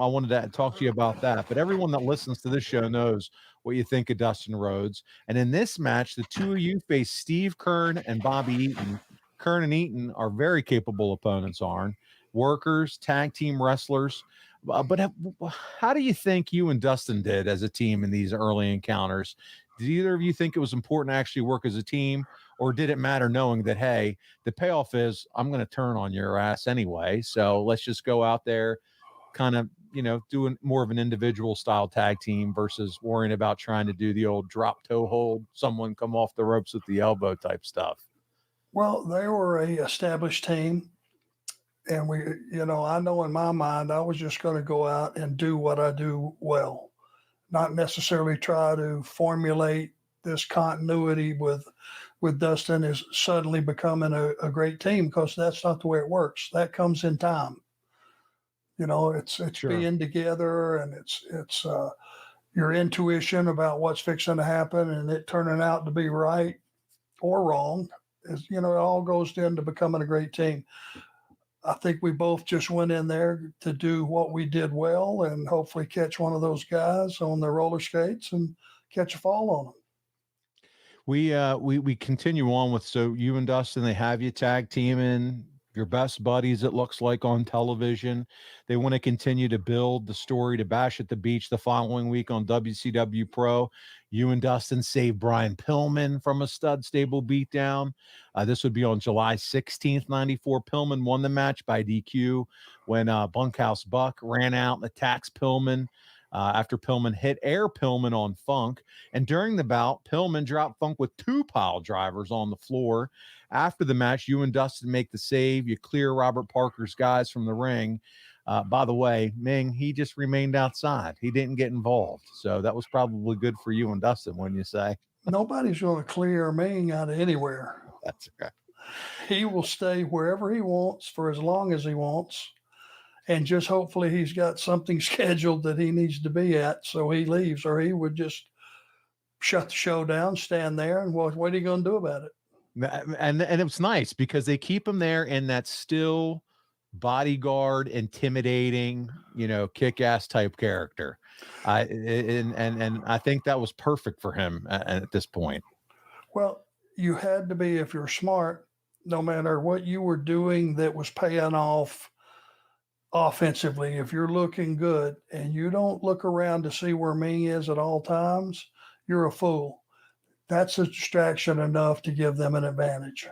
I wanted to talk to you about that. But everyone that listens to this show knows what you think of Dustin Rhodes. And in this match, the two of you face Steve Kern and Bobby Eaton. Kern and Eaton are very capable opponents, Arn. Workers, tag team wrestlers. But how do you think you and Dustin did as a team in these early encounters? Did either of you think it was important to actually work as a team, or did it matter knowing that, hey, the payoff is I'm going to turn on your ass anyway, so let's just go out there, kind of, doing more of an individual style tag team versus worrying about trying to do the old drop toe hold, someone come off the ropes with the elbow type stuff? Well, they were a established team. And I know in my mind, I was just going to go out and do what I do well, not necessarily try to formulate this continuity with Dustin is suddenly becoming a great team, because that's not the way it works. That comes in time. It's Sure. being together, and it's your intuition about what's fixing to happen and it turning out to be right or wrong. It all goes into becoming a great team. I think we both just went in there to do what we did well and hopefully catch one of those guys on their roller skates and catch a fall on them. We continue on with, so you and Dustin, they have you tag teaming, your best buddies, it looks like, on television. They want to continue to build the story to Bash at the Beach the following week on WCW Pro. You and Dustin saved Brian Pillman from a stud stable beatdown. This would be on July 16th, 94. Pillman won the match by DQ when Bunkhouse Buck ran out and attacks Pillman. After Pillman hit Air Pillman on Funk. And during the bout, Pillman dropped Funk with two pile drivers on the floor. After the match, you and Dustin make the save. You clear Robert Parker's guys from the ring. By the way, Ming, he just remained outside. He didn't get involved. So that was probably good for you and Dustin, wouldn't you say? Nobody's going to clear Ming out of anywhere. That's right. He will stay wherever he wants for as long as he wants. And just hopefully he's got something scheduled that he needs to be at, so he leaves, or he would just shut the show down, stand there, and what are you going to do about it? And it was nice because they keep him there in that still bodyguard, intimidating, kick-ass type character. And I think that was perfect for him at this point. Well, you had to be, if you're smart, no matter what you were doing that was paying off offensively. If you're looking good and you don't look around to see where Ming is at all times, you're a fool. That's a distraction enough to give them an advantage.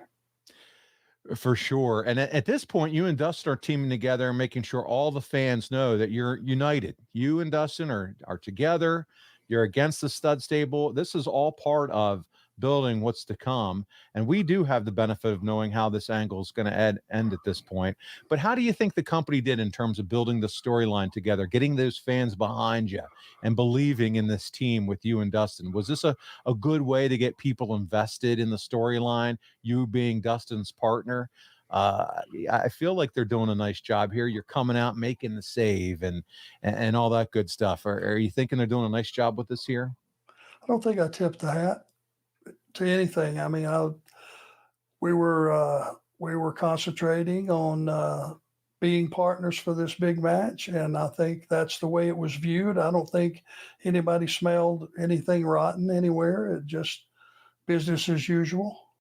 For sure. And at this point, you and Dustin are teaming together and making sure all the fans know that you're united. You and Dustin are together. You're against the stud stable. This is all part of building what's to come. And we do have the benefit of knowing how this angle is going to end at this point. But how do you think the company did in terms of building the storyline together, getting those fans behind you and believing in this team with you and Dustin? Was this a good way to get people invested in the storyline, you being Dustin's partner? I feel like they're doing a nice job here. You're coming out, making the save and all that good stuff. Are you thinking they're doing a nice job with this here? I don't think I tipped the hat to anything. I mean, we were concentrating on being partners for this big match, and I think that's the way it was viewed. I don't think anybody smelled anything rotten anywhere. It just business as usual.